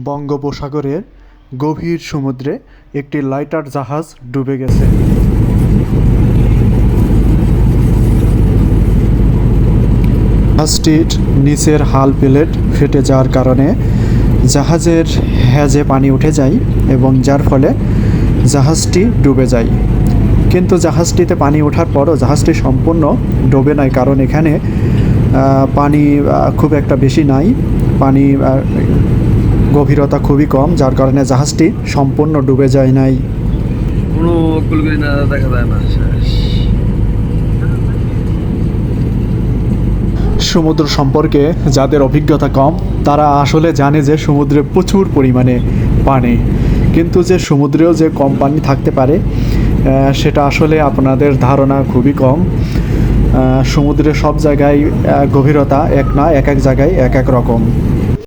বঙ্গোপসাগরের গভীর সমুদ্রে একটি লাইটার জাহাজ ডুবে গেছে। জাহাজটির নিচের হাল প্লেট ফেটে যাওয়ার কারণে জাহাজের হ্যাজে পানি উঠে যায় এবং যার ফলে জাহাজটি ডুবে যায়। কিন্তু জাহাজটিতে পানি ওঠার পরও জাহাজটি সম্পূর্ণ ডোবে নাই, কারণ এখানে পানি খুব একটা বেশি নাই, পানি গভীরতা খুবই কম, যার কারণে জাহাজটি সম্পূর্ণ ডুবে যায় নাই। কোনো কুলগুলি না দেখা যায় না। সমুদ্র সম্পর্কে যাদের অভিজ্ঞতা কম তারা আসলে জানে যে সমুদ্রে প্রচুর পরিমাণে পানি, কিন্তু যে সমুদ্রেও যে কম পানি থাকতে পারে সেটা আসলে আপনাদের ধারণা খুবই কম। সমুদ্রে সব জায়গায় গভীরতা এক না, এক এক জায়গায় এক এক রকম।